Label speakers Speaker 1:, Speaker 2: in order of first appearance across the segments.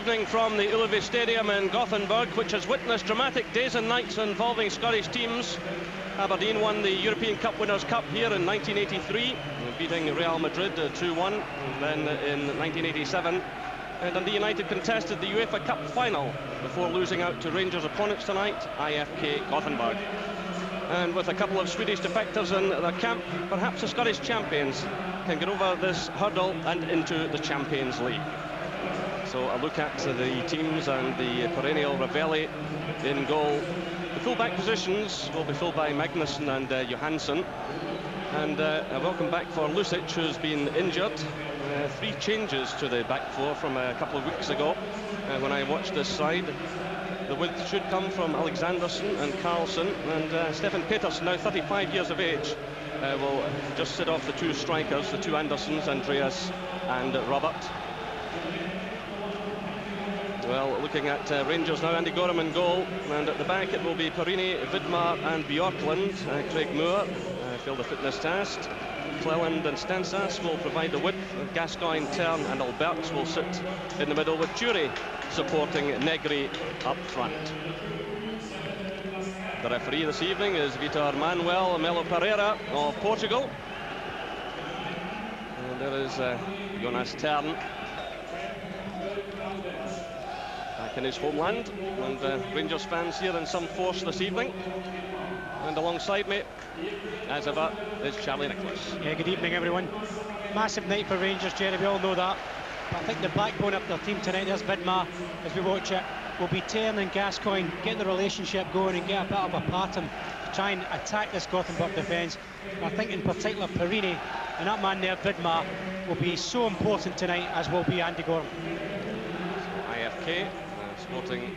Speaker 1: evening from the Ullevi Stadium in Gothenburg, which has witnessed dramatic days and nights involving Scottish teams. Aberdeen won the European Cup Winners' Cup here in 1983, beating Real Madrid 2-1. And then in 1987, Dundee United contested the UEFA Cup final before losing out to Rangers opponents tonight, IFK Gothenburg. And with a couple of Swedish defectors in their camp, perhaps the Scottish champions can get over this hurdle and into the Champions League. So a look at the teams and the perennial Ravelli in goal. The full-back positions will be filled by Magnusson and Johansson. And a welcome back for Lucic, who's been injured. 3 changes to the back four from a couple of weeks ago when I watched this side. The width should come from Alexandersson and Carlson, and Stefan Petterson, now 35 years of age, will just sit off the 2 strikers, the 2 Andersons, Andreas and Robert. Well, looking at Rangers now, Andy Gorham in goal, and at the back it will be Perini, Vidmar and Bjorklund. Craig Moore failed the fitness test. Cleland and Stensas will provide the width. Gascoigne, Tern and Alberts will sit in the middle, with Jury supporting Negri up front. The referee this evening is Vitor Manuel Melo Pereira of Portugal. And there is Jonas Tern back in his homeland, and Rangers fans here in some force this evening. And alongside me, as ever, is Charlie Nicholas.
Speaker 2: Yeah, good evening, everyone. Massive night for Rangers, Jerry, we all know that. But I think the backbone of their team tonight, there's Vidmar, as we watch it, will be Tern and Gascoigne, getting the relationship going and get a bit of a pattern to try and attack this Gothenburg defence. And I think in particular Perini and that man there, Vidmar, will be so important tonight, as will be Andy Gorham.
Speaker 1: IFK sporting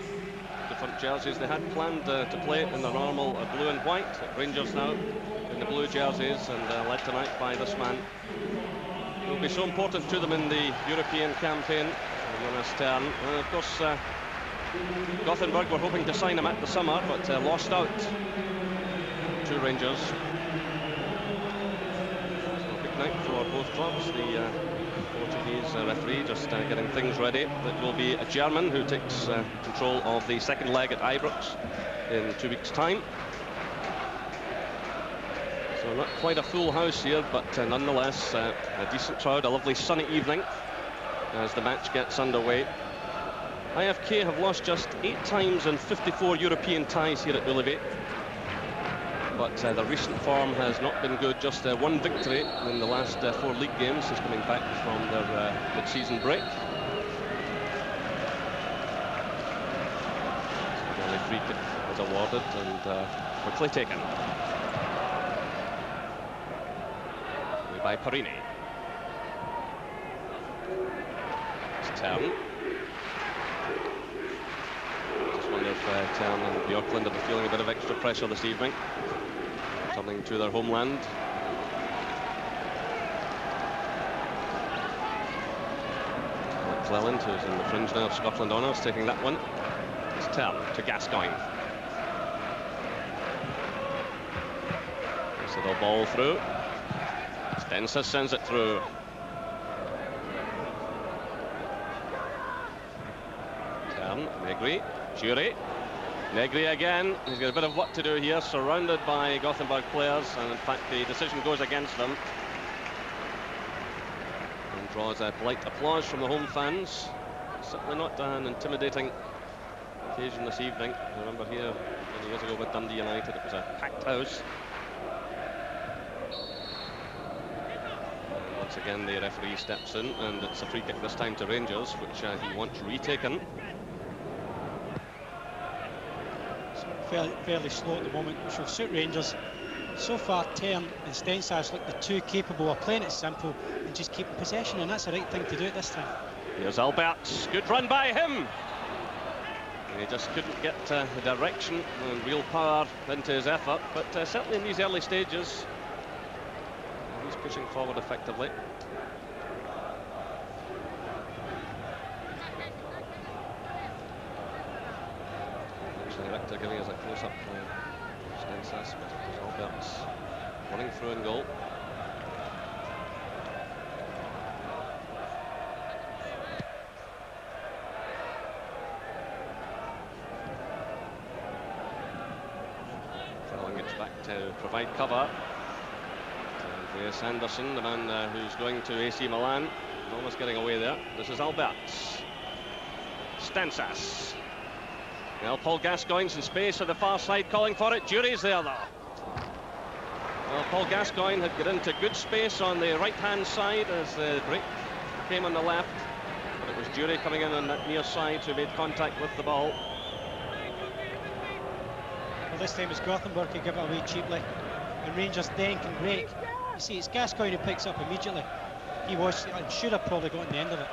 Speaker 1: different jerseys. They had planned to play in the normal blue and white. Rangers now in the blue jerseys, and led tonight by this man. It will be so important to them in the European campaign, Jonas Tern. And of course, Gothenburg were hoping to sign him at the summer, but lost out to Rangers. So a big night for both clubs. The Portuguese referee just getting things ready. It will be a German who takes control of the second leg at Ibrox in 2 weeks' time. So not quite a full house here, but nonetheless a decent crowd, a lovely sunny evening as the match gets underway. IFK have lost just 8 times in 54 European ties here at Ullevi. But the recent form has not been good. Just 1 victory in the last 4 league games since coming back from their mid-season break. So the free kick was awarded and quickly taken by Perini. It's Tern. Just wonder if Tern and Bjorklund are feeling a bit of extra pressure this evening, returning to their homeland. Cleland, who's in the fringe now of Scotland honours, taking that one. It's Tern to Gascoigne. This little ball through. Stensas sends it through. Tern, Negri, Jury. Negri again. He's got a bit of work to do here, surrounded by Gothenburg players, and in fact the decision goes against them. And draws a polite applause from the home fans. Certainly not an intimidating occasion this evening. I remember here many years ago with Dundee United, it was a packed house. And once again the referee steps in, and it's a free kick this time to Rangers, which he wants retaken.
Speaker 2: Fairly slow at the moment, which will suit Rangers. So far, Tern and Stensas look the 2 capable of playing it simple and just keeping possession, and that's the right thing to do at this time.
Speaker 1: Here's Alberts, good run by him. He just couldn't get the direction and real power into his effort, but certainly in these early stages, he's pushing forward effectively. Director giving us a close-up for Stensas, but Alberts running through in goal. to provide cover. Andreas Andersson, the man who's going to AC Milan, almost getting away there. This is Alberts. Stensas. Well, Paul Gascoigne's in space at the far side, calling for it. Jury's there, though. Well, Paul Gascoigne had got into good space on the right-hand side as the break came on the left. But it was Jury coming in on that near side who made contact with the ball.
Speaker 2: Well, this time it's Gothenburg who give it away cheaply, and Rangers then can break. You see, it's Gascoigne who picks up immediately. He was and should have probably gotten the end of it.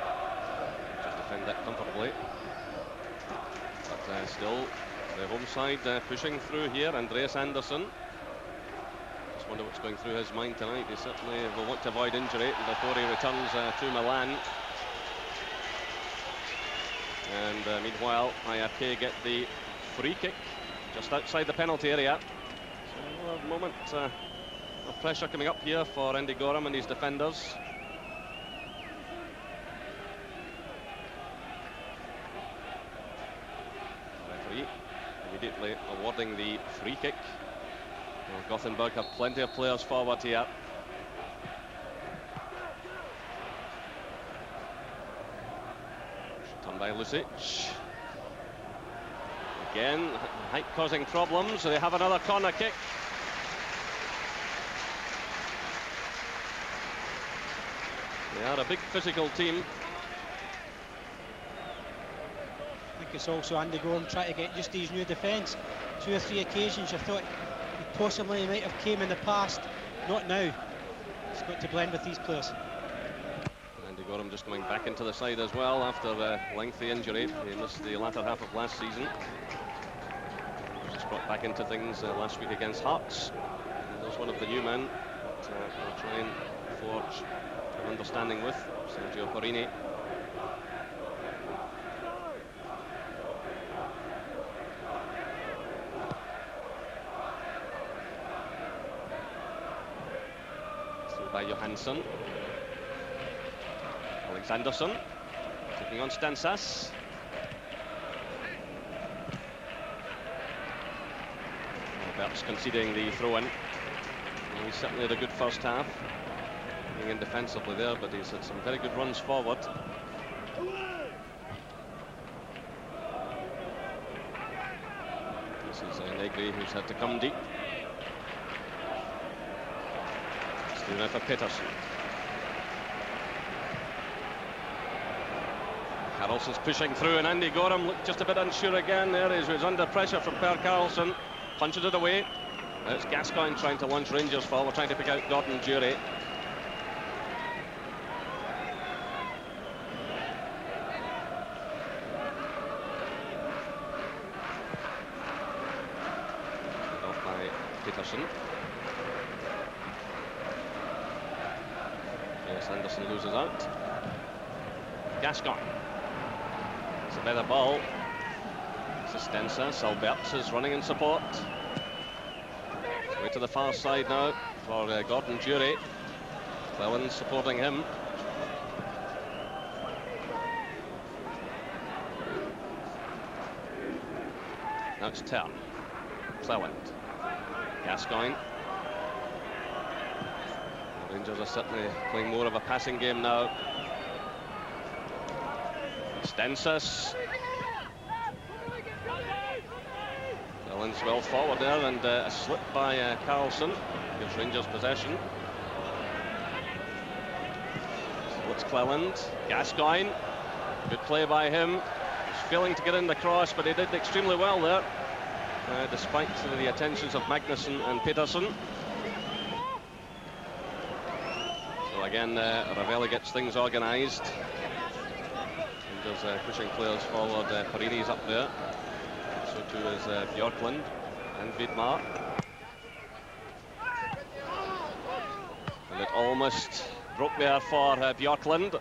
Speaker 1: Just defend that comfortably. But still, the home side pushing through here. Andreas Andersson. Just wonder what's going through his mind tonight. He certainly will want to avoid injury before he returns to Milan. And meanwhile, IFK get the free kick just outside the penalty area. So a moment of pressure coming up here for Andy Gorham and his defenders. Referee immediately awarding the free kick. Well, Gothenburg have plenty of players forward here. Done by Lucic. Again, height causing problems. They have another corner kick. They are a big physical team.
Speaker 2: I think it's also Andy Gorham trying to get just these new defence. 2 or 3 occasions you thought he possibly might have came in the past. Not now. He's got to blend with these players.
Speaker 1: Andy Gorham just coming back into the side as well after a lengthy injury. He missed the latter half of last season. Just brought back into things last week against Hearts. And there's one of the new men that will try and forge an understanding with, Sergio Porrini. Through by Johansson. Alexandersson taking on Stensas. Alberts conceding the throw-in. He certainly had a good first half, being in defensively there, but he's had some very good runs forward. This is Negri who's had to come deep. Still now for Petterson. Karlsson's pushing through, and Andy Gorham looked just a bit unsure again there. He was under pressure from Per Karlsson, punches it away. Now it's Gascoigne trying to launch Rangers forward, trying to pick out Gordon Jury. Off by Petterson. Yes, Andersson loses out. Gascoigne. It's a better ball. This is Stensas. Alberts is running in support. Way to the far side now for Gordon Jury. Cleland supporting him. Now it's turn. Cleland. Gascoigne. The Rangers are certainly playing more of a passing game now. Stensas. Cleland's well forward there, and a slip by Karlsson gives Rangers possession. So it's Cleland. Gascoigne. Good play by him. He's failing to get in the cross, but he did extremely well there, despite the attentions of Magnusson and Petterson. So again, Ravelli gets things organised. Rangers pushing players forward. Porini's up there. So too is Bjorklund and Vidmar. And it almost broke there for Bjorklund.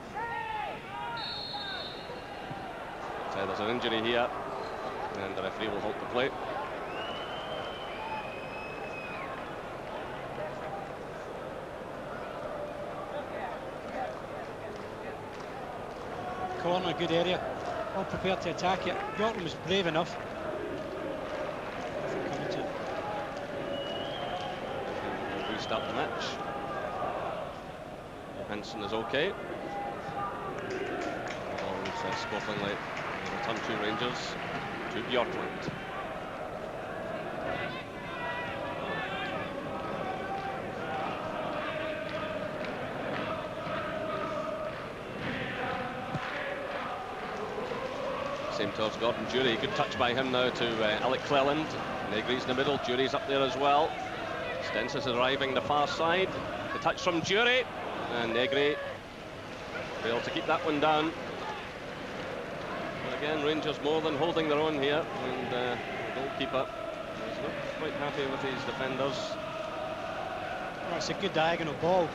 Speaker 1: So there's an injury here, and the referee will halt the play.
Speaker 2: Corner, good area. All prepared to attack it. Bjorklund was brave enough.
Speaker 1: restart the match. Hansen is okay. Ball is sportingly return to Rangers, to Bjorklund. Same towards Gordon Jury. Good touch by him now to Alec Cleland. Negri's in the middle, Jury's up there as well. Stensis is arriving the far side. The touch from Jury, and Negri failed to keep that one down. But again, Rangers more than holding their own here, and the goalkeeper is not quite happy with his defenders.
Speaker 2: Well, it's a good diagonal ball.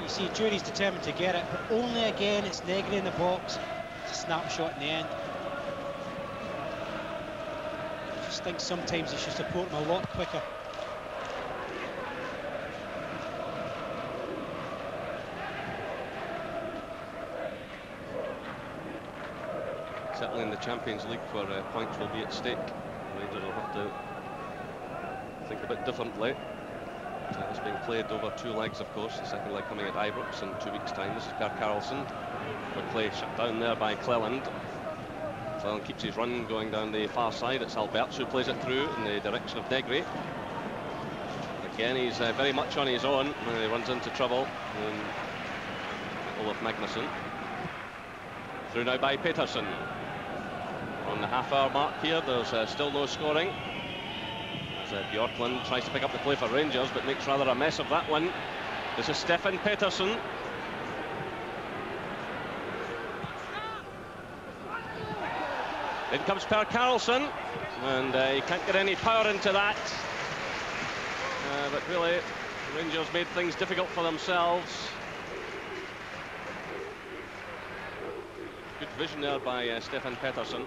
Speaker 2: You see Jury's determined to get it, but only again it's Negri in the box. It's a snapshot in the end. I just think sometimes he should support him a lot quicker.
Speaker 1: Certainly in the Champions League, where points will be at stake, Rangers will have to think a bit differently. It's being played over 2 legs, of course. The second leg coming at Ibrox in 2 weeks' time. This is Per Karlsson. Quickly shut down there by Cleland. Cleland keeps his run going down the far side. It's Alberts who plays it through in the direction of Negri. Again, he's very much on his own when he runs into trouble. Olof Magnusson. Through now by Petterson. On the half-hour mark here, there's still no scoring. As Bjorklund tries to pick up the play for Rangers, but makes rather a mess of that one. This is Stefan Pettersson. In comes Per Karlsson, and he can't get any power into that. But really, Rangers made things difficult for themselves. Good vision there by Stefan Pettersson.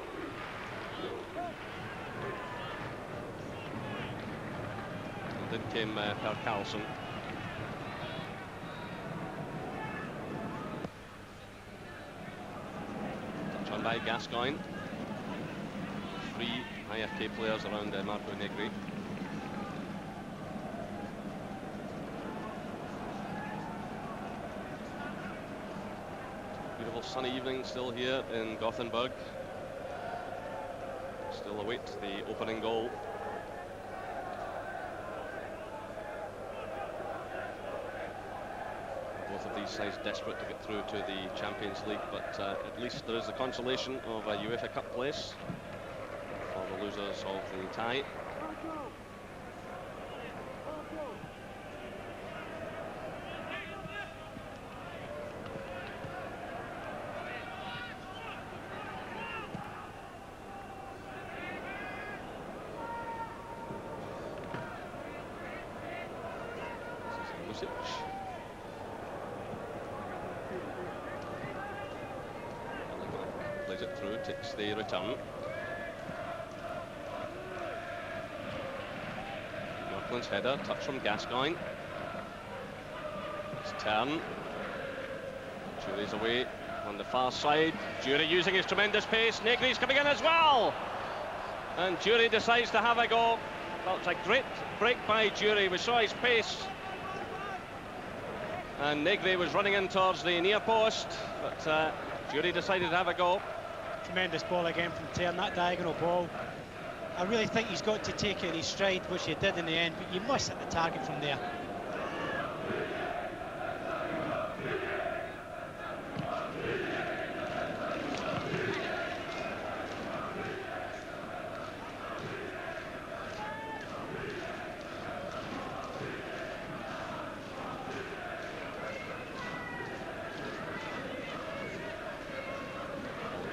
Speaker 1: And then came Per Karlsson. Touch on by Gascoigne. 3 IFK players around Marco Negri. Beautiful sunny evening still here in Gothenburg. Still await the opening goal. Both of these sides desperate to get through to the Champions League, but at least there is the consolation of a UEFA Cup place for the losers of the tie. This is Lucic. Plays it through, takes the return. Bjorklund's header, touch from Gascoigne. It's turn. Jury's away on the far side. Jury using his tremendous pace. Negri's coming in as well. And Jury decides to have a go. Well, it's a great break by Jury. We saw his pace. And Negri was running in towards the near post, but Jury decided to have a go.
Speaker 2: Tremendous ball again from Tern, that diagonal ball. I really think he's got to take it in his stride, which he did in the end, but you must hit the target from there.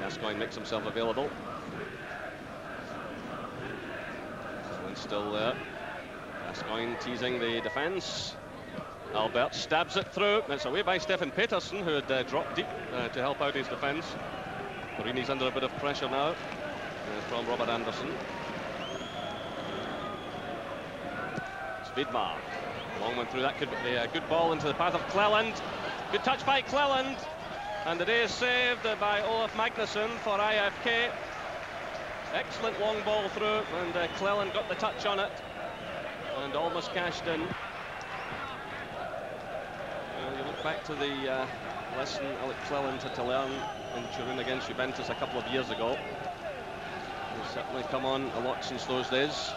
Speaker 1: Gascoigne makes himself available. And still there. Gascoigne teasing the defence. Albert stabs it through. It's away by Stefan Pettersson, who had dropped deep to help out his defence. Morini's under a bit of pressure now from Robert Anderson. Svidmar. Long one through. That could be a good ball into the path of Cleland. Good touch by Cleland. And it is saved by Olof Magnusson for IFK. Excellent long ball through, and Cleland got the touch on it and almost cashed in. think back to the lesson Alec Cleland had to learn in Turin against Juventus a couple of years ago. He's certainly come on a lot since those days.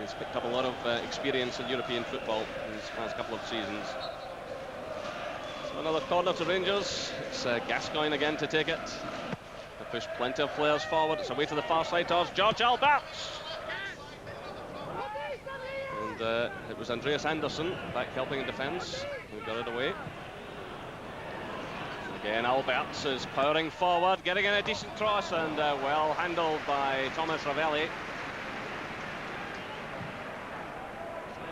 Speaker 1: He's picked up a lot of experience in European football in his past couple of seasons. So another corner to Rangers. It's Gascoigne again to take it. They push plenty of players forward. It's away to the far side towards George Alberts. And it was Andreas Andersson back helping in defence who got it away. Again, Alberts is powering forward, getting in a decent cross, and well handled by Thomas Ravelli.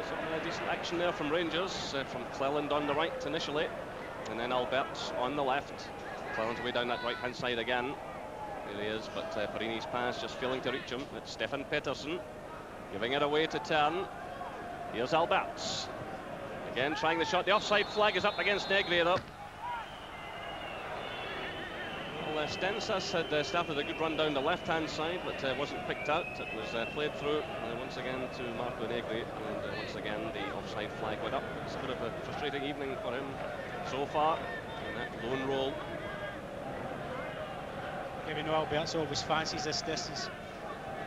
Speaker 1: So some decent action there from Rangers, from Cleland on the right initially, and then Alberts on the left. Cleland's way down that right-hand side again. There he is, but Perini's pass just failing to reach him. It's Stefan Petterson giving it away to Tern. Here's Alberts. Again, trying the shot. The offside flag is up against Negri though. Well, Stensas had started a good run down the left-hand side, but wasn't picked out. It was played through once again to Marco Negri, and once again the offside flag went up. It's a bit of a frustrating evening for him so far in that lone role.
Speaker 2: Yeah, we know Alberts always fancies this distance.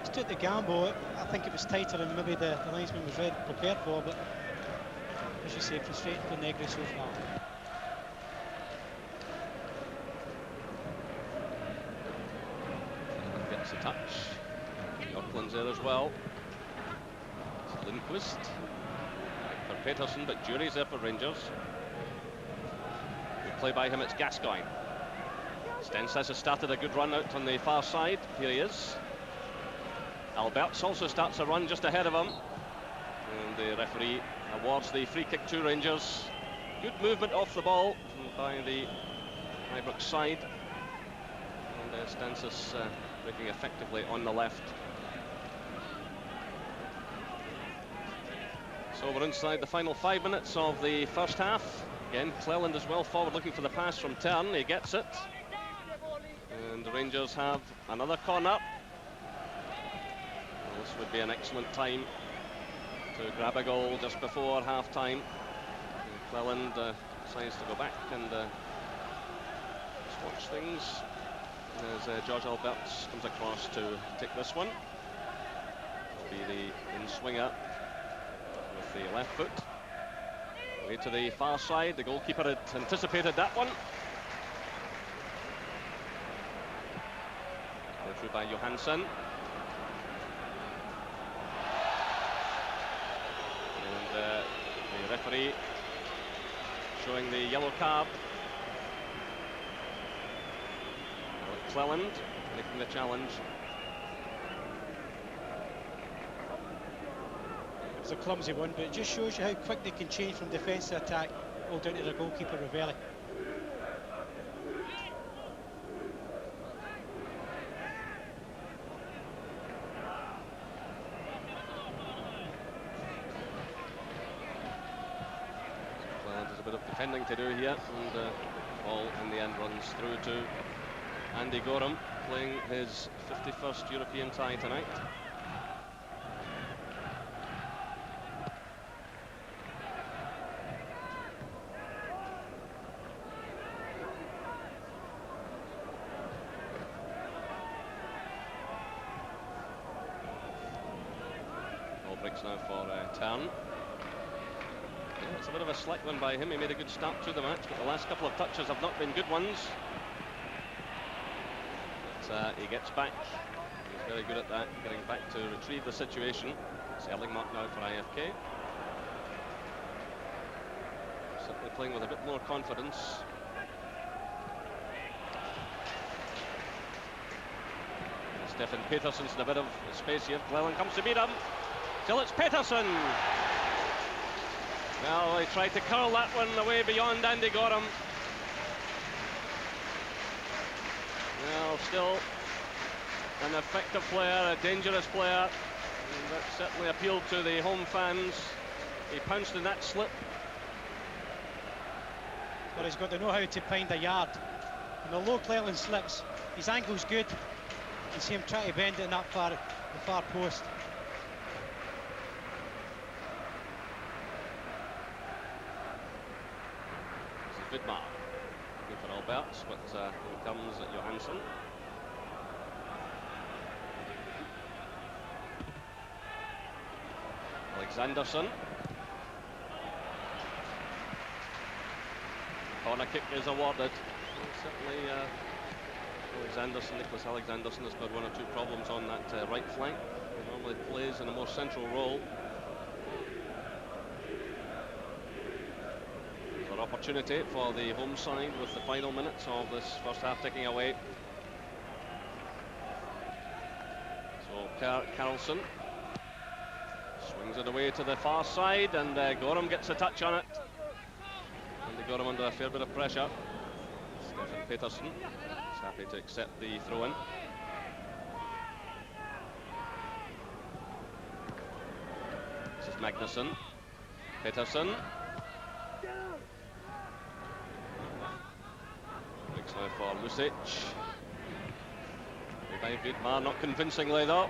Speaker 2: He's took the gamble. I think it was tighter than maybe the linesman was ready, prepared for, but as you say, frustrating for Negri so far.
Speaker 1: Gets a touch. Yorkland's there as well. It's Lindqvist. For Pettersson, but Jury's there for Rangers. Good play by him, it's Gascoigne. Stensas has started a good run out on the far side. Here he is. Alberts also starts a run just ahead of him. And the referee awards the free kick to Rangers. Good movement off the ball by the Ibrox side. And Stensas breaking effectively on the left. So we're inside the final 5 minutes of the first half. Again, Cleland as well forward looking for the pass from Tern. He gets it. And the Rangers have another corner. Well, this would be an excellent time to grab a goal just before half-time. Cleland decides to go back and watch things as George Alberts comes across to take this one. Will be the in-swinger with the left foot. Way to the far side. The goalkeeper had anticipated that one. Through by Johansson. And the referee showing the yellow card. Cleland making the challenge.
Speaker 2: It was a clumsy one, but it just shows you how quick they can change from defence to attack, all down to their goalkeeper Ravelli.
Speaker 1: Defending to do here, and ball in the end runs through to Andy Gorham, playing his 51st European tie tonight. Ball breaks now for Tern. It's a bit of a slick one by him. He made a good start to the match, but the last couple of touches have not been good ones. But he gets back. He's very good at that, getting back to retrieve the situation. Selling mark now for IFK. Simply playing with a bit more confidence. And Stefan Pettersson's in a bit of space here. Cleland comes to meet him. Still it's Pettersson. Well, he tried to curl that one away beyond Andy Gorham. Well, still an effective player, a dangerous player. And that certainly appealed to the home fans. He pounced in that slip.
Speaker 2: But he's got to know how to find a yard. And although Cleland slips, his ankle's good. You see him try to bend it in that the far post.
Speaker 1: Vidmar. Looking for Alberts, but here comes Johansson. Alexandersson. Corner kick is awarded. Certainly, Nicholas Alexandersson has got one or two problems on that right flank. He normally plays in a more central role. There's an opportunity for the home side with the final minutes of this first half ticking away. So Per Karlsson swings it away to the far side, and Gorham gets a touch on it. And they got him under a fair bit of pressure. Stefan Petterson is happy to accept the throw-in. This is Magnusson. Petterson. Breaks now for Lucic. By Vidmar, not convincingly though.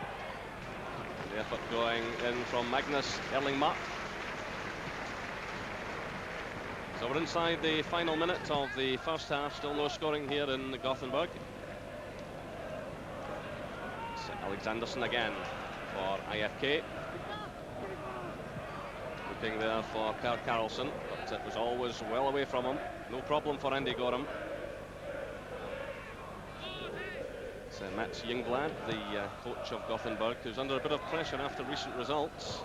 Speaker 1: The effort going in from Magnus Erlingmark. So we're inside the final minute of the first half, still no scoring here in Gothenburg. It's Alexandersson again for IFK. Looking there for Per Karlsson, but it was always well away from him. No problem for Andy Gorham. It's Mats Ljungblad, the coach of Gothenburg, who's under a bit of pressure after recent results.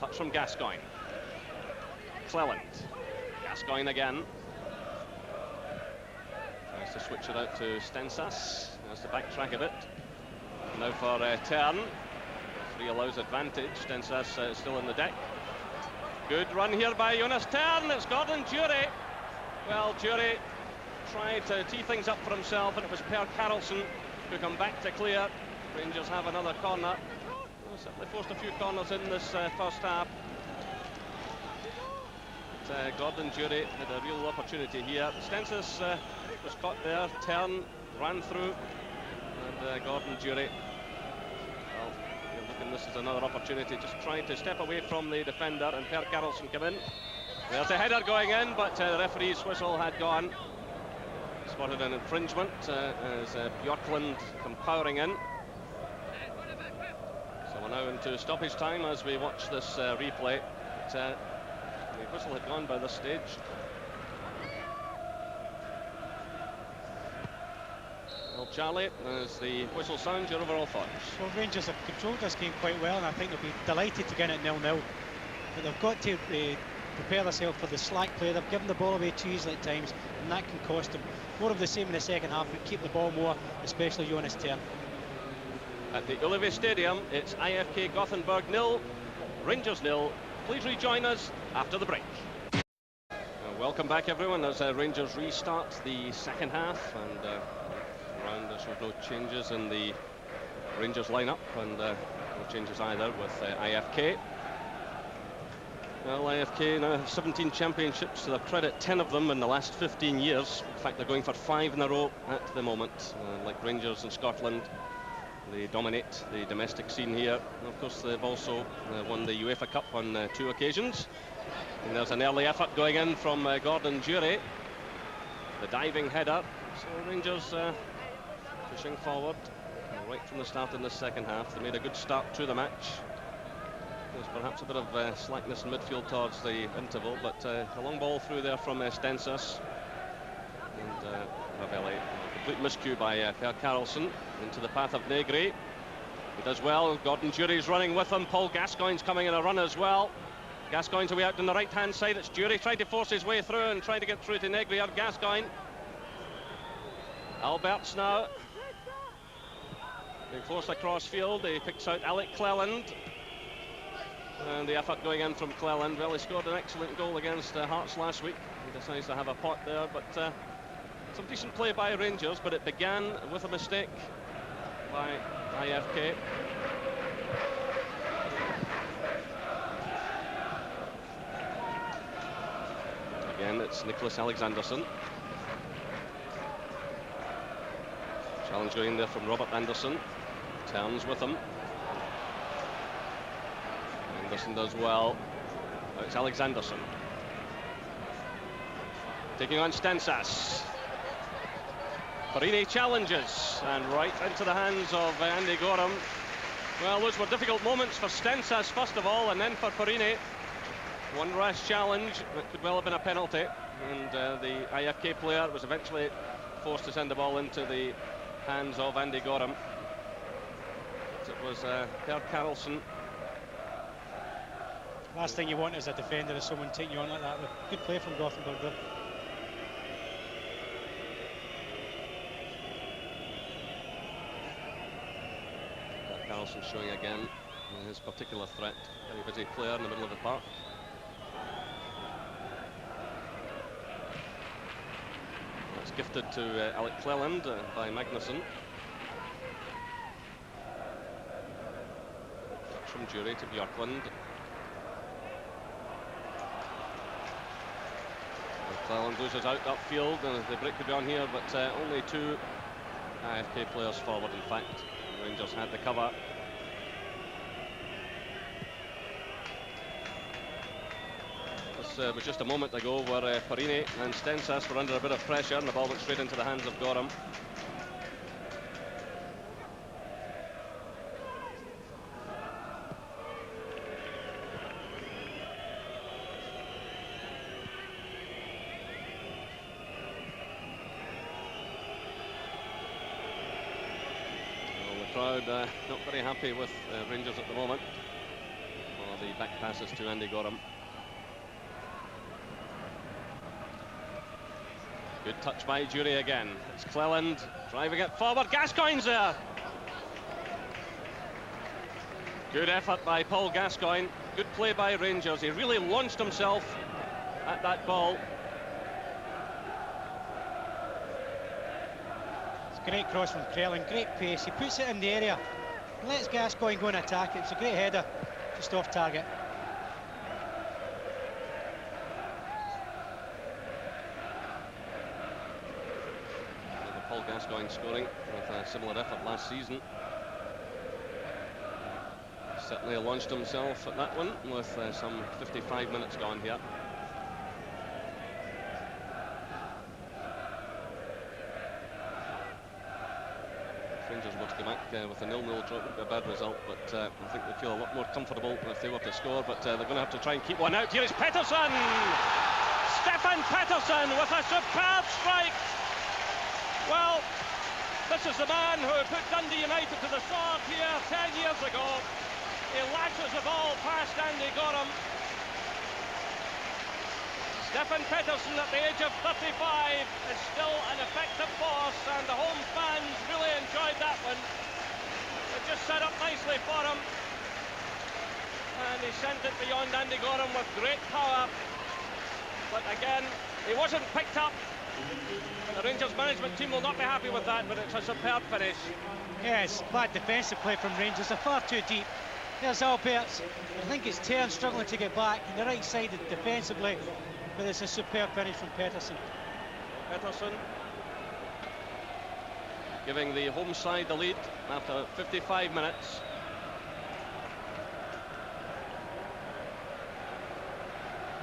Speaker 1: Touch from Gascoigne. Cleland. Gascoigne again. Tries to switch it out to Stensas. Has to backtrack a bit. Now for Tern. Referee allows advantage. Stensas is still in the deck. Good run here by Jonas Tern. It's Gordon Jury. Well, Jury tried to tee things up for himself, and it was Per Karlsson who come back to clear. Rangers have another corner. Well, certainly forced a few corners in this first half. Gordon Jury had a real opportunity here. Stensas was caught there. Tern ran through, and Gordon Jury, well, you're looking, this is another opportunity, just trying to step away from the defender, and Per Karlsson come in. There's a header going in, but the referee's whistle had gone. Spotted an infringement as Bjorklund come powering in. So we're now into stoppage time as we watch this replay. The whistle had gone by this stage. Well, Charlie, as the whistle sounds, your overall thoughts?
Speaker 2: Well, Rangers have controlled this game quite well, and I think they'll be delighted to get it 0-0. But they've got to prepare themselves for the slack play. They've given the ball away too easily at times, and that can cost them. More of the same in the second half, but keep the ball more, especially Jonas Tern.
Speaker 1: At the Ullevi Stadium, it's IFK Gothenburg 0, Rangers 0. Please rejoin us after the break. Welcome back, everyone, as Rangers restart the second half, and around us with no changes in the Rangers lineup, and no changes either with IFK. Well, IFK now have 17 championships to their credit, 10 of them in the last 15 years. In fact, they're going for 5 in a row at the moment. Like Rangers in Scotland, they dominate the domestic scene here. And of course, they've also won the UEFA Cup on 2 occasions. And there's an early effort going in from Gordon Jury. The diving header. So Rangers pushing forward right from the start in the second half. They made a good start to the match. There's perhaps a bit of slackness in midfield towards the interval, but a long ball through there from Stensas. And Ravelli, complete miscue by Per Karlsson into the path of Negri. He does well. Gordon Jury's running with him. Paul Gascoigne's coming in a run as well. Gascoigne's away out on the right-hand side. It's Jury trying to force his way through and trying to get through to Negri or Gascoigne. Alberts now being forced across field. He picks out Alec Cleland. And the effort going in from Cleland. Well, he scored an excellent goal against Hearts last week. He decides to have a pot there, but some decent play by Rangers, but it began with a mistake by IFK. Again, it's Nicholas Alexandersson. Challenge going in there from Robert Anderson. Turns with him. Anderson does well. It's Alexandersson. Taking on Stensas. Perini challenges, and right into the hands of Andy Gorham. Well, those were difficult moments for Stensas first of all, and then for Perini. One rash challenge that could well have been a penalty, and the IFK player was eventually forced to send the ball into the hands of Andy Gorham. It was Per Karlsson.
Speaker 2: Last thing you want as a defender is someone taking you on like that. Good play from Gothenburg though.
Speaker 1: Karlsson showing again his particular threat. Very busy player in the middle of the park. That's gifted to Alec Cleland by Magnusson. From Jury to Björklund. Cleland loses out upfield, and the break could be on here, but only two IFK players forward. In fact, Rangers had the cover. This was just a moment ago where Perini and Stensas were under a bit of pressure, and the ball went straight into the hands of Gorham. Crowd not very happy with Rangers at the moment. For the back passes to Andy Gorham. Good touch by Jury again. It's Cleland driving it forward. Gascoigne's there. Good effort by Paul Gascoigne. Good play by Rangers. He really launched himself at that ball.
Speaker 2: Great cross from Krellin, great pace. He puts it in the area, lets Gascoigne go and attack it. It's a great header, just off target.
Speaker 1: Paul Gascoigne scoring with a similar effort last season. Certainly launched himself at that one with some 55 minutes gone here. Rangers were to go back with a 0-0 draw. It would be a bad result, but I think they feel a lot more comfortable if they were to score, but they're going to have to try and keep one out. Here is Petterson! Stefan Petterson with a superb strike! Well, this is the man who put Dundee United to the sword here 10 years ago. He lashes the ball past Andy Gorham. Stefan Petterson at the age of 35 is still an effective force, and the home fans really enjoyed that one. It just set up nicely for him, and he sent it beyond Andy Gorham with great power, but again he wasn't picked up. The Rangers management team will not be happy with that, but it's a superb finish.
Speaker 2: Yes, bad defensive play from Rangers. They're far too deep. There's Alberts. I think it's Tern struggling to get back on the right side defensively. But it's a superb finish from Petterson.
Speaker 1: Petterson giving the home side the lead after 55 minutes.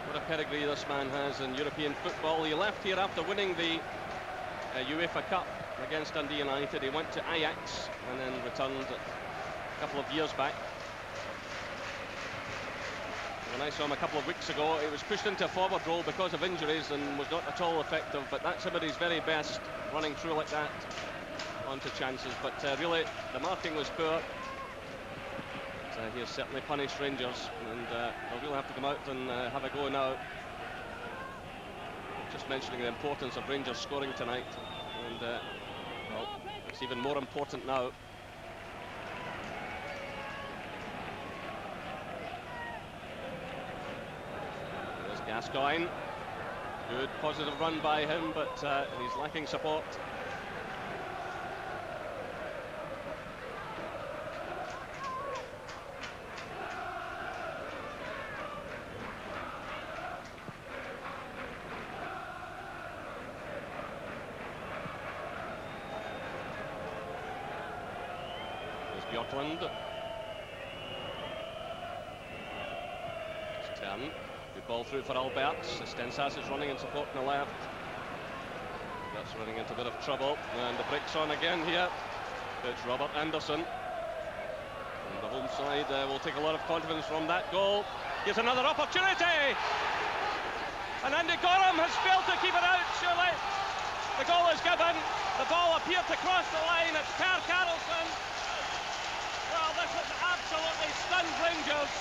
Speaker 1: What a pedigree this man has in European football. He left here after winning the UEFA Cup against Dundee United. He went to Ajax and then returned a couple of years back. When I saw him a couple of weeks ago, he was pushed into a forward role because of injuries and was not at all effective, but that's him at his very best, running through like that onto chances. But really, the marking was poor. He has certainly punished Rangers, and they'll really have to come out and have a go now. Just mentioning the importance of Rangers scoring tonight, and well, it's even more important now. Gascoigne, good positive run by him, but he's lacking support. There's Björklund. It's Tern. Good ball through for Alberts. Stensas is running in support on the left. That's running into a bit of trouble, and the break's on again here. It's Robert Anderson. And the home side will take a lot of confidence from that goal. Here's another opportunity! And Andy Gorham has failed to keep it out, surely. The goal is given. The ball appeared to cross the line. It's Per Karlsson. Well, this has absolutely stunned Rangers.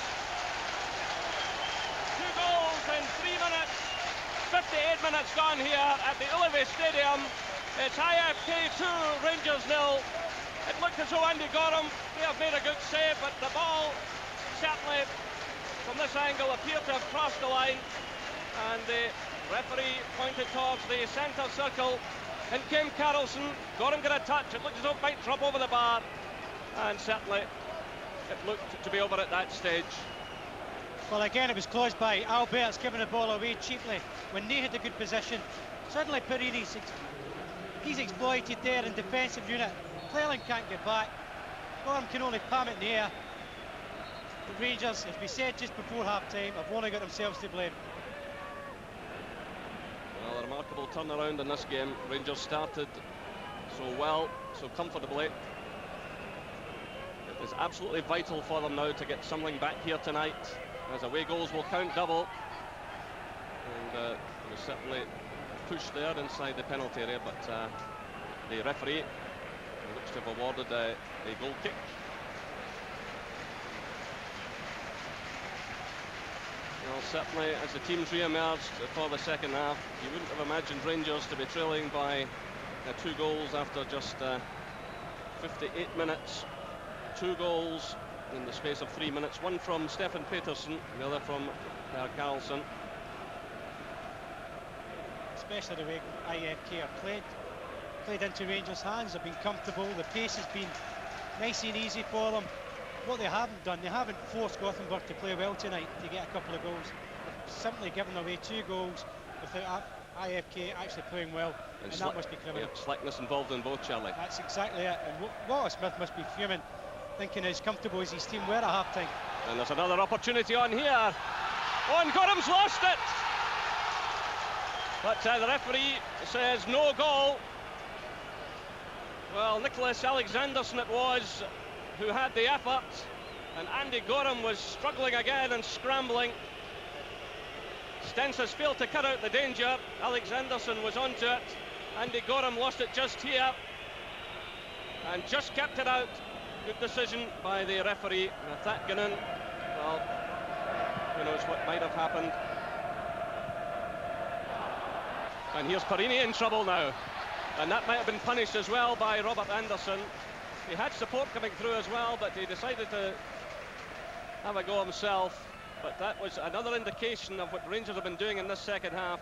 Speaker 1: 2 goals in 3 minutes. 58 minutes gone here at the Ullevi Stadium. It's IFK 2, Rangers 0. It looked as though Andy Gorham may have made a good save, but the ball certainly from this angle appeared to have crossed the line. And the referee pointed towards the centre circle. In came Karlsson. Gorham got a touch. It looked as though it might drop over the bar. And certainly it looked to be over at that stage.
Speaker 2: Well, again, it was caused by Albert's giving the ball away cheaply when they had a good position. Suddenly Perini's he's exploited there in defensive unit. Cleland can't get back. Gorham can only palm it in the air. The Rangers, as we said just before half-time, have only got themselves to blame.
Speaker 1: Well, a remarkable turnaround in this game. Rangers started so well, so comfortably. It is absolutely vital for them now to get something back here tonight, as away goals will count double. And there was certainly a push there inside the penalty area, but the referee looks to have awarded a goal kick. Well, certainly as the teams re-emerged for the second half, you wouldn't have imagined Rangers to be trailing by 2 goals after just 58 minutes. 2 goals in the space of 3 minutes, one from Stefan Pettersson, the other from Per Karlsson.
Speaker 2: Especially the way IFK are played into Rangers' hands. They've been comfortable, the pace has been nice and easy for them. What they haven't done, they haven't forced Gothenburg to play well tonight to get a couple of goals. They've simply given away 2 goals without IFK actually playing well, and that must be criminal.
Speaker 1: Yeah, slackness involved in both, Charlie.
Speaker 2: That's exactly it, and Walter Smith must be fuming, thinking as comfortable as his team were at half-time.
Speaker 1: And there's another opportunity on here. Oh, and Gorham's lost it! But the referee says no goal. Well, Nicholas Alexanderson it was who had the effort, and Andy Gorham was struggling again and scrambling. Stensas failed to cut out the danger. Alexanderson was onto it. Andy Gorham lost it just here and just kept it out. Good decision by the referee. And if that gone in, well, who knows what might have happened. And here's Perini in trouble now, and that might have been punished as well by Robert Anderson. He had support coming through as well, but he decided to have a go himself. But that was another indication of what Rangers have been doing in this second half.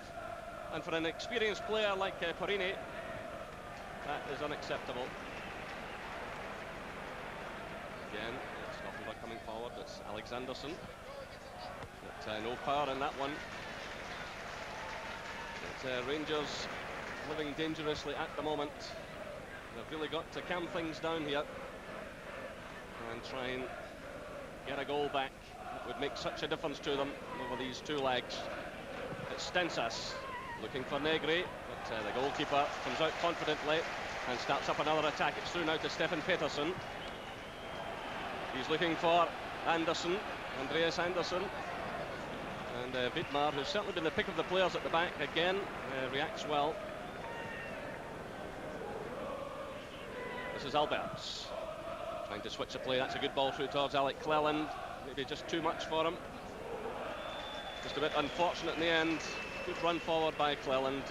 Speaker 1: And for an experienced player like Perini, that is unacceptable. Again, it's Gothenburg coming forward. It's Alexanderson. But no power in that one. But Rangers living dangerously at the moment. They've really got to calm things down here and try and get a goal back. It would make such a difference to them over these 2 legs. It's Stensas looking for Negri, but the goalkeeper comes out confidently and starts up another attack. It's through now to Stefan Pettersson. He's looking for Anderson, Andreas Anderson. And Vidmar, who's certainly been the pick of the players at the back, again reacts well. This is Alberts trying to switch the play. That's a good ball through towards Alec Cleland. Maybe just too much for him. Just a bit unfortunate in the end. Good run forward by Cleland.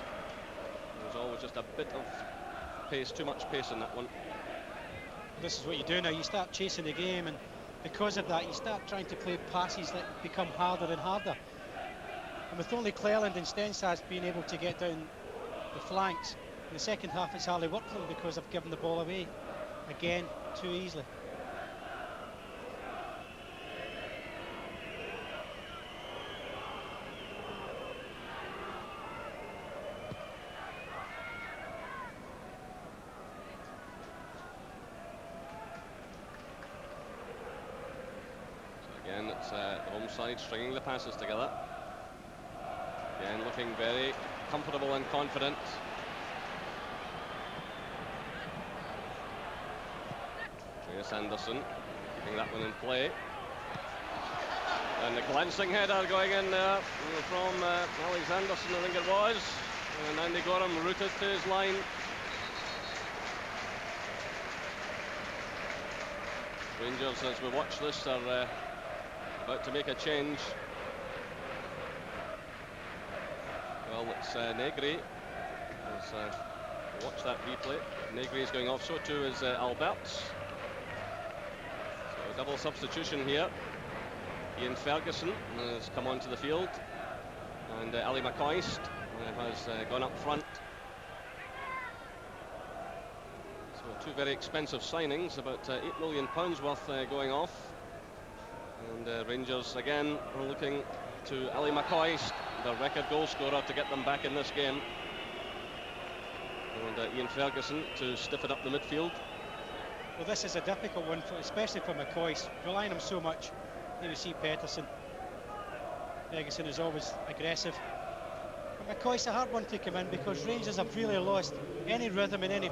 Speaker 1: There's always just a bit of pace, too much pace in that one.
Speaker 2: This is what you do now. You start chasing the game, and because of that, you start trying to play passes that become harder and harder. And with only Cleland and Stensas being able to get down the flanks, in the second half it's hardly worked for them because they've given the ball away again too easily.
Speaker 1: So again, it's the home side stringing the passes together. Again, looking very comfortable and confident. Here's Anderson, keeping that one in play. And the glancing header going in there from Alex Anderson, I think it was. And Andy Gorham rooted to his line. Rangers, as we watch this, are about to make a change. Well, it's Negri. As we watch that replay, Negri is going off, so too is Alberts. So a double substitution here. Ian Ferguson has come onto the field, and Ali McCoist has gone up front. So two very expensive signings, about £8 million worth going off. And Rangers again are looking to Ali McCoist, the record goal scorer, to get them back in this game. And Ian Ferguson to stiffen up the midfield.
Speaker 2: Well, this is a difficult one, especially for McCoist, relying on him so much. Here we see Petterson. Ferguson is always aggressive. But McCoy's a hard one to come in because Rangers have really lost any rhythm and any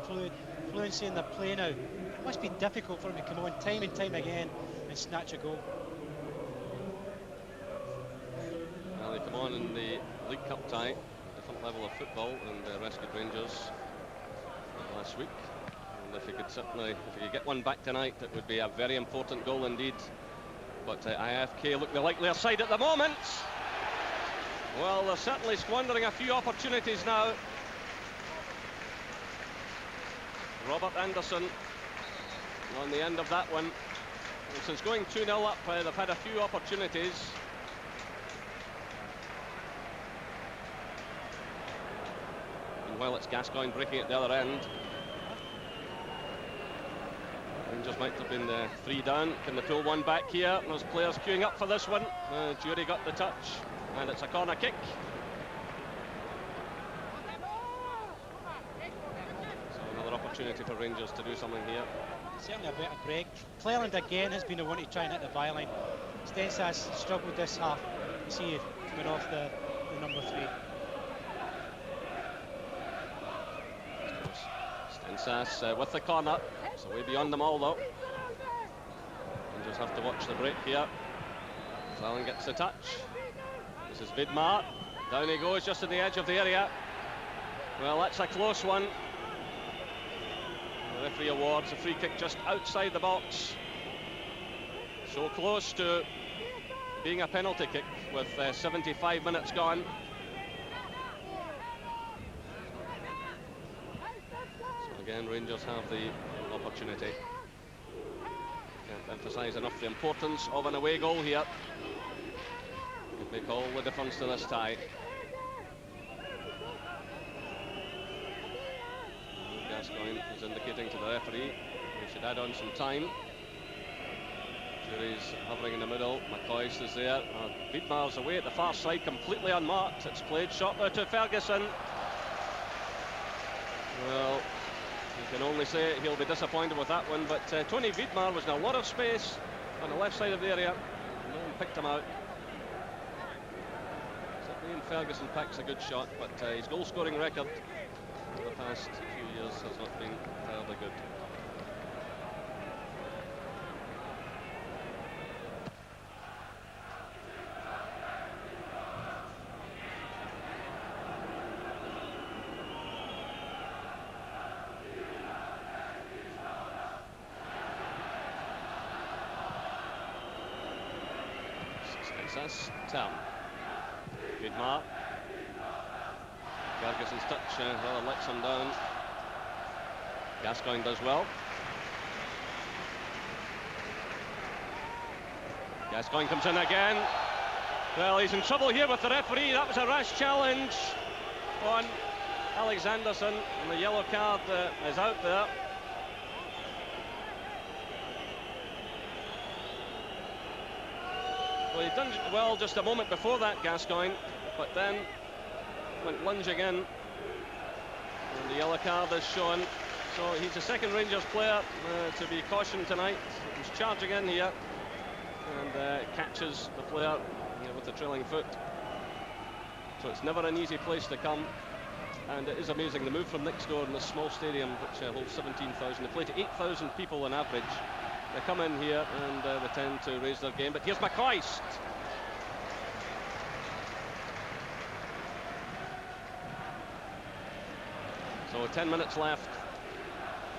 Speaker 2: fluency in their play now. It must be difficult for him to come on time and time again and snatch a goal.
Speaker 1: Well, they come on in the League Cup tie, a different level of football, and rescued Rangers last week. And if he could get one back tonight, it would be a very important goal indeed. But IFK look the likelier side at the moment. Well, they're certainly squandering a few opportunities now. Robert Anderson on the end of that one. And since going 2-0 up, they've had a few opportunities. Meanwhile, it's Gascoigne breaking at the other end. Rangers might have been 3 down. Can they pull one back here? There's players queuing up for this one. Jury got the touch, and it's a corner kick. So another opportunity for Rangers to do something here.
Speaker 2: Certainly a better break. Cleland again has been the one to try and hit the byline. Stensas struggled this half. You see it coming off the number 3.
Speaker 1: Stensas with the corner. So way beyond them all though. And just have to watch the break here. Fallon gets the touch. This is Vidmar. Down he goes just on the edge of the area. Well, that's a close one. The referee awards a free kick just outside the box. So close to being a penalty kick with 75 minutes gone. So again, Rangers have the opportunity. Can't emphasise enough the importance of an away goal here. Could make all the difference to this tie. Gascoigne is indicating to the referee he should add on some time. Jury's hovering in the middle. McCoist is there. Vidmar's away at the far side, completely unmarked. It's played short now to Ferguson. Well, you can only say he'll be disappointed with that one, but Tony Vidmar was in a lot of space on the left side of the area. No one picked him out. So Ian Ferguson packs a good shot, but his goal-scoring record in the past few years has not been terribly good. Town. Vidmar. Ferguson's touch rather lets him down. Gascoigne does well. Gascoigne comes in again. Well, he's in trouble here with the referee. That was a rash challenge on Alex Anderson, and the yellow card is out there. Well, he'd done well just a moment before that, Gascoigne, but then went lunging in, and the yellow card is shown. So he's a second Rangers player to be cautioned tonight. He's charging in here and catches the player with the trailing foot. So it's never an easy place to come, and it is amazing the move from next door in this small stadium, which holds 17,000. They play to 8,000 people on average. They come in here and they tend to raise their game. But here's McCoist. So 10 minutes left.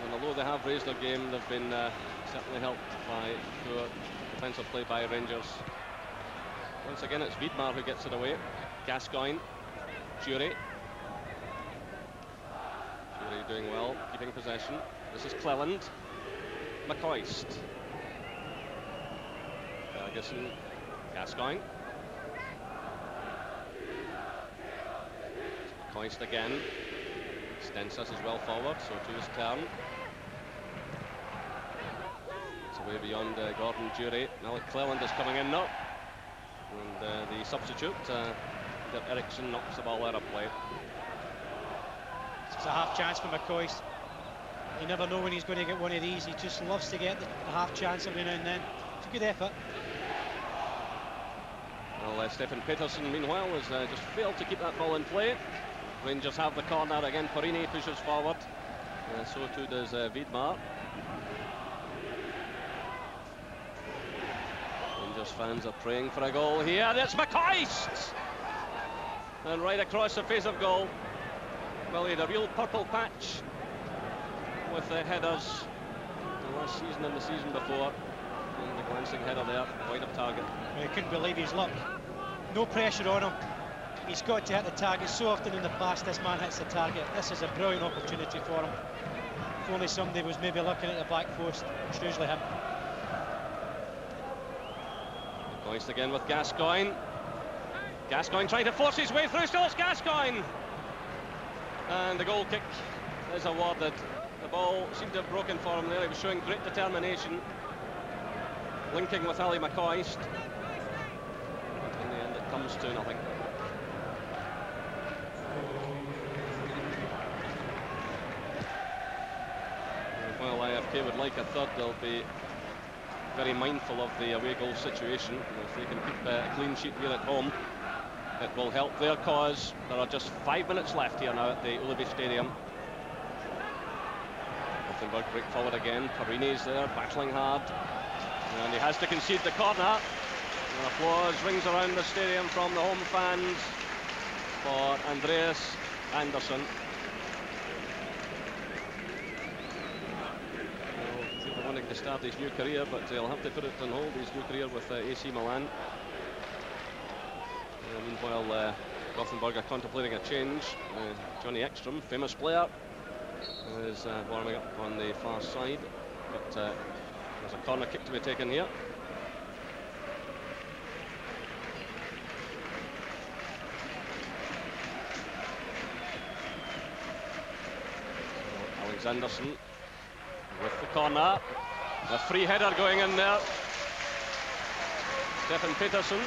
Speaker 1: And although they have raised their game, they've been certainly helped by poor defensive play by Rangers. Once again, it's Wiedmar who gets it away. Gascoigne, Jury doing well, keeping possession. This is Cleland, McCoist, Ferguson, Gascoigne. McCoist again. Stensas is well forward, so to his turn. It's away beyond Gordon Jury. Now Cleland is coming in now. And the substitute, Eriksson, knocks the ball out of play.
Speaker 2: It's a half chance for McCoist. You never know when he's going to get one of these. He just loves to get the half chance every now and then. It's a good effort.
Speaker 1: Well, Stefan Petterson, meanwhile, has just failed to keep that ball in play. Rangers have the corner again. Porini pushes forward. So too does Wiedmar. Rangers fans are praying for a goal here. It's McCoist! And right across the face of goal. Well, he had a real purple patch with the headers the last season and the season before. And the glancing header there, wide of target.
Speaker 2: He couldn't believe his luck. No pressure on him. He's got to hit the target. So often in the past, this man hits the target. This is a brilliant opportunity for him. If only somebody was maybe looking at the back post. It's usually him.
Speaker 1: Hoist again with Gascoigne. Gascoigne trying to force his way through. Still it's Gascoigne. And the goal kick is awarded. The ball seemed to have broken for him there. He was showing great determination, linking with Ali McCoist. In the end, it comes to nothing. While IFK would like a third, they'll be very mindful of the away goal situation. If they can keep a clean sheet here at home, it will help their cause. There are just 5 minutes left here now at the Ullevi Stadium. Gothenburg break forward again. Parini's there, battling hard. And he has to concede the corner. And applause rings around the stadium from the home fans for Andreas Andersson. Well, wanting to start his new career, but he'll have to put it on hold, his new career with AC Milan. Meanwhile, Gothenburg are contemplating a change. Johnny Ekstrom, famous player, is warming up on the far side, but there's a corner kick to be taken here. So Alexandersson with the corner, a free header going in there. Stefan Petterson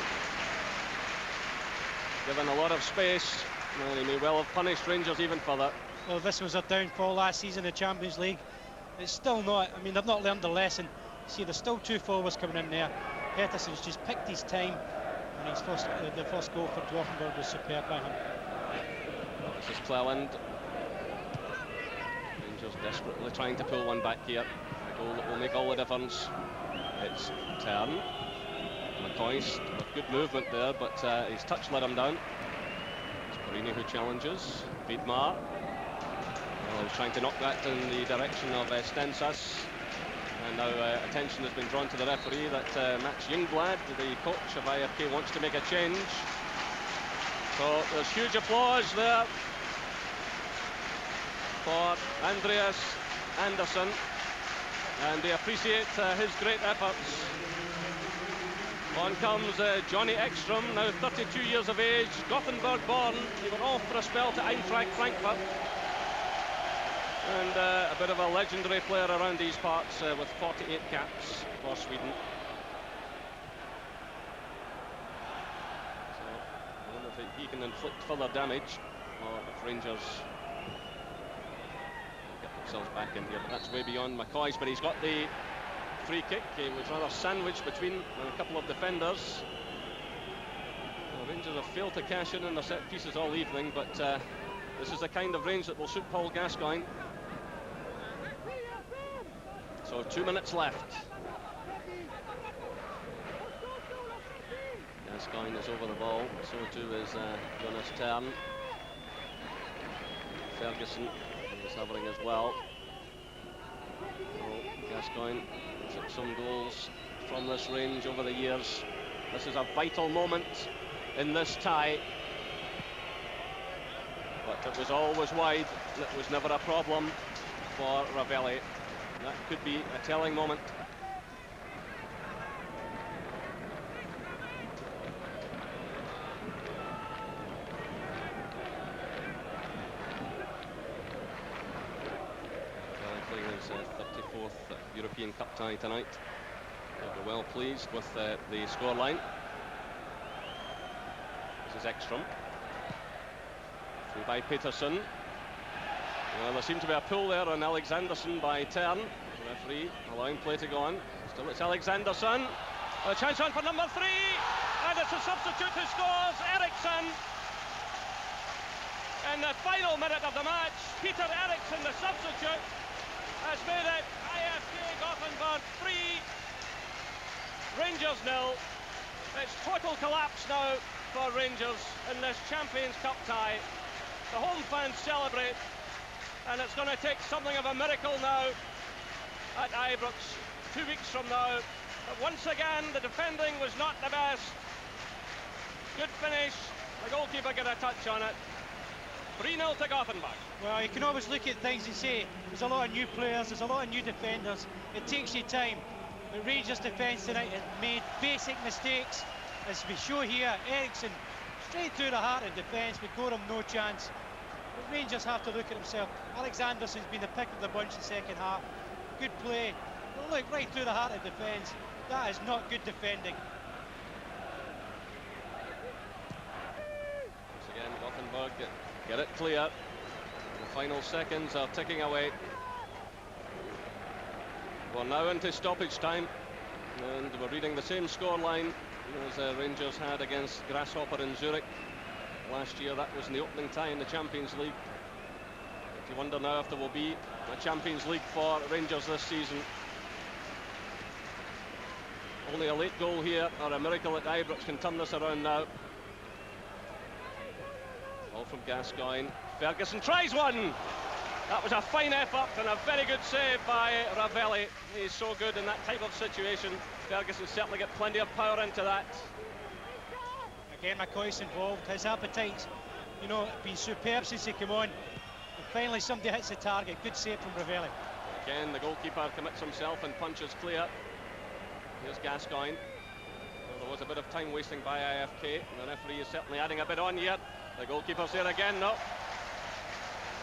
Speaker 1: given a lot of space, and he may well have punished Rangers even further.
Speaker 2: Well, this was a downfall last season in the Champions League. It's still not. I mean, they've not learned the lesson. See, there's still two forwards coming in there. Pettersson's just picked his time, and the first goal for Gothenburg was superb by him.
Speaker 1: This is Cleland. Rangers desperately trying to pull one back here. A goal that will make all the difference. It's turn. McCoist with good movement there, but his touch let him down. It's Porini who challenges. Wiedmar. Well, he's trying to knock that in the direction of Stensas. And now attention has been drawn to the referee that Max Youngblad, the coach of IFK, wants to make a change. So there's huge applause there for Andreas Andersson, and they appreciate his great efforts. On comes Johnny Ekstrom, now 32 years of age, Gothenburg born. He went off for a spell to Eintracht Frankfurt. And a bit of a legendary player around these parts with 48 caps for Sweden. So I wonder if he can inflict further damage, or if Rangers get themselves back in here. But that's way beyond McCoy's, but he's got the free kick. He was rather sandwiched between a couple of defenders. Well, Rangers have failed to cash in their set pieces all evening, but this is the kind of range that will suit Paul Gascoigne. So 2 minutes left. Gascoigne is over the ball, so too is Jonas Tern. Ferguson is hovering as well. Oh, Gascoigne took some goals from this range over the years. This is a vital moment in this tie. But it was always wide. It was never a problem for Ravelli. That could be a telling moment. Playing his 34th European Cup tie tonight. He'll be well pleased with the scoreline. This is Ekstrom. Through by Petterson. Well, there seemed to be a pull there on Alexanderson by Tern. The referee allowing play to go on. Still it's Alexanderson. A chance on for number 3. And it's a substitute who scores, Eriksson. In the final minute of the match, Peter Eriksson, the substitute, has made it IFK Gothenburg 3, Rangers 0. It's total collapse now for Rangers in this Champions Cup tie. The home fans celebrate, and it's going to take something of a miracle now at Ibrox 2 weeks from now. But once again, the defending was not the best. Good finish. The goalkeeper got a touch on it. 3-0 to Gothenburg.
Speaker 2: Well, you can always look at things and say there's a lot of new players, there's a lot of new defenders. It takes you time. But Rangers defence tonight has made basic mistakes. As we show here, Eriksson straight through the heart of defence, but Gorham no chance. But Rangers have to look at himself. Alexanderson's been the pick of the bunch in the second half. Good play. But look, right through the heart of defence. That is not good defending.
Speaker 1: Once again, Gothenburg get it clear. The final seconds are ticking away. We're now into stoppage time, and we're reading the same scoreline as Rangers had against Grasshopper in Zurich last year. That was in the opening tie in the Champions League. But you wonder now if there will be a Champions League for Rangers this season. Only a late goal here, or a miracle at Ibrox, can turn this around now. All from Gascoigne. Ferguson tries one. That was a fine effort and a very good save by Ravelli. He's so good in that type of situation. Ferguson certainly got plenty of power into that.
Speaker 2: Again, McCoy's involved. His appetite's, been superb since he came on. And finally somebody hits the target. Good save from Ravelli.
Speaker 1: Again, the goalkeeper commits himself and punches clear. Here's Gascoigne. Well, there was a bit of time wasting by IFK, and the referee is certainly adding a bit on here. The goalkeeper's there again, no.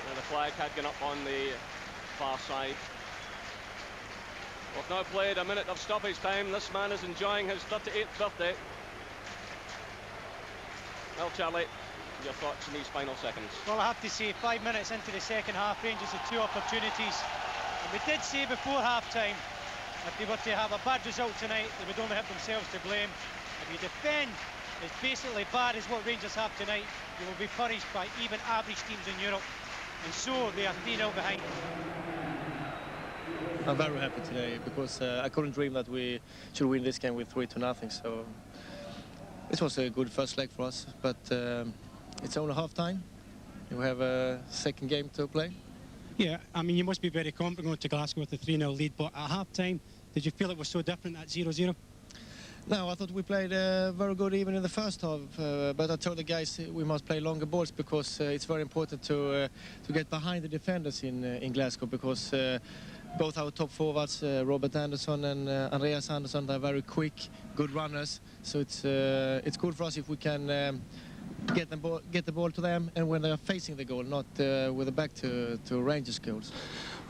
Speaker 1: And the flag had gone up on the far side. We've now played a minute of stoppage time. This man is enjoying his 38th birthday. Well, Charlie, your thoughts in these final seconds?
Speaker 2: Well, I have to say, 5 minutes into the second half, Rangers had 2 opportunities. And we did say before half-time, if they were to have a bad result tonight, they would only have themselves to blame. If you defend as basically bad as what Rangers have tonight, you will be punished by even average teams in Europe. And so they are 3-0 behind.
Speaker 3: I'm very happy today because I couldn't dream that we should win this game with 3-0. So it was a good first leg for us, but it's only half-time. We have a second game to play.
Speaker 2: Yeah, I mean, you must be very confident going to Glasgow with a 3-0 lead, but at half-time, did you feel it was so different at 0-0?
Speaker 3: No, I thought we played very good even in the first half, but I told the guys we must play longer balls because it's very important to get behind the defenders in Glasgow, because both our top forwards, Robert Anderson and Andreas Andersson, are very quick, good runners. So it's good for us if we can get the ball to them, and when they are facing the goal, not with the back to Rangers goals.